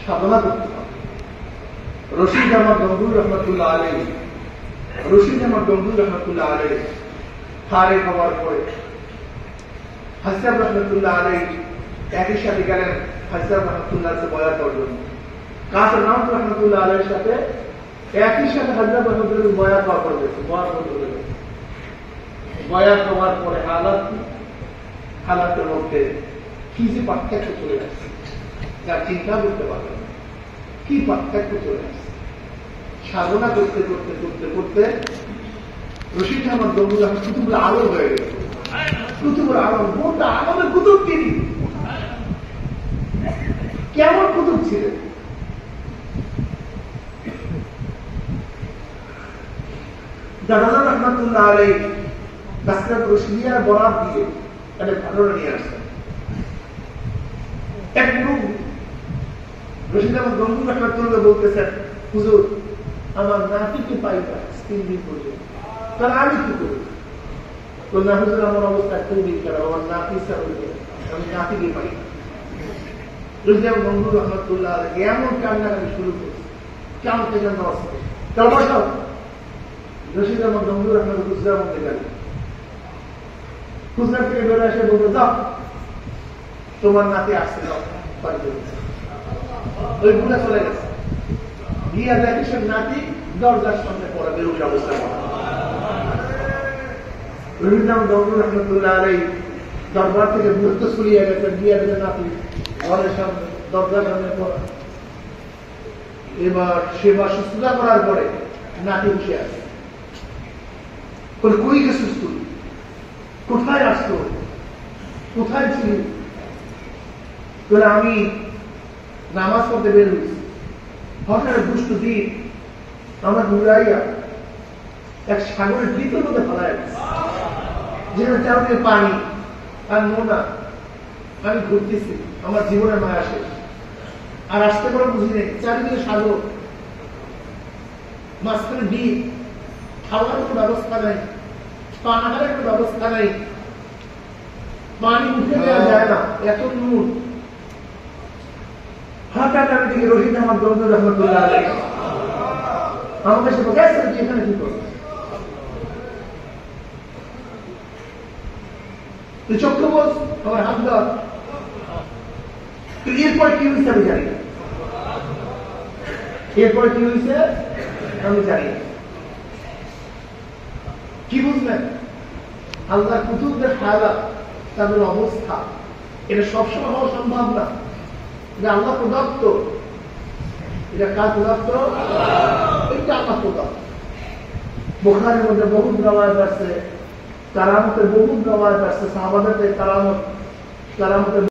সাধনা করতে হবে। রশিদ আহমদ গঙ্গুর রহমতুল্লাহ আলাইহি, রশিদ আহমদ গঙ্গুর রহমতুল্লাহ আলাইহি ফারেক হওয়ার পরে হাসান রহমতুল্লাহ আলাইহি একই সাথে গেলেন হাসান রহমতুল্লাহ বয়াত অর্জন। কাসর নাম রহমতুল্লাহ আলাইহির সাথে একই সাথে হাসান রহমতুল্লাহ বয়াত করবে, বয়াত হওয়ার পরে হালাতের মধ্যে কি যে পার্থক্য চলে আসছে, যা চিন্তা করতে পারবেন কি পার্থক্য চলে আসছে। সাধনা করতে করতে করতে করতে রশিদ আহমদ গঙ্গুর কুতুবুল আলম হয়ে গেল। কুতুবুল আলম, গোটা আলমের কুতুব তিনি। কেমন কুতুব ছিলেন? দাদা রহমতুল্লাহ আলাইহি বাসরাত রশিদিয়ার বরাত দিয়ে একটা ঘটনা নিয়ে আসছেন। এক লোক রশিদ আহমদ গঙ্গুর রহমতুল্লাহ বলতেছেন, হুজুর আমার নাতিকে পাইবা 3 দিন পর্যন্ত, তাহলে আমি কি করি? না হুজুর আমার অবস্থা 2 দিন কেন, আমার নাতি আমি নাতিকে পাই না। রশিদ আহমদ গঙ্গুর রহমতুল্লাহ এমন কান্নাকাটি শুরু করেছে, কেমন থেকে রশিদ আহমদ গঙ্গুর রহমতুল্লাহ গুজরার মধ্যে গেলেন। গুজরাট থেকে বেরো এসে বলতে, যাও তোমার নাতি আসছে, যাও ওই বুড়া চলে গেছে। গিয়া দেখে সে নাতি দরজার সামনে পড়া বেরোর অবস্থা। রশিদ আহমদ গঙ্গুর রহমতুল্লাহ আলাইহি দরবার থেকে মুহূর্ত ছড়িয়ে গেছে, গিয়া দেখে নাতি ঘরের সামনে দরজার সামনে পড়া। এবার সেবা শুশ্রূষা করার পরে নাতি বসে আছে। কই গেছিস তুই? কোথায় আসতো? কোথায় ছিলি? আমি নামাজ পড়তে বের হয়েছি, হঠাৎ দুষ্ট দিন আমার ঘুরাইয়া এক সাগরের দ্বীপের মধ্যে ফেলায় গেছে, যেখানে চারদিকে পানি আর নোনা। আমি ঘুরতেছি, আমার জীবনের মায়া শেষ, আর আসতে পারো বুঝি নেই। চারিদিকে সাগর, মাঝখানে দ্বীপ, খাওয়ার কোনো ব্যবস্থা নাই, পানার কোনো ব্যবস্থা নাই, পানি উঠে দেওয়া যায় না, এত নুন। হঠাৎ আমি দেখি রশিদ আহমদ গঙ্গুর রহমতুল্লাহ আলাইহি আমাকে সে বলছে, এখানে কি করবে? তুই চক্ষু বল, আমার হাত ধর। এরপর কি হয়েছে আমি জানি না, এরপর কি হয়েছে আমি জানি না। কি বুঝলেন? আল্লাহ কুতুবদের হালাত, তাদের অবস্থা, এটা সবসময় হওয়া সম্ভব না। এটা আল্লাহ প্রদত্ত। এটা কার প্রদত্ত? এটা আল্লাহ প্রদত্ত। বুখারীর মধ্যে বহুত রওয়ায়াত আছে, কারামতের বহুত রওয়ায়াত আছে, সাহাবাদের কারামতের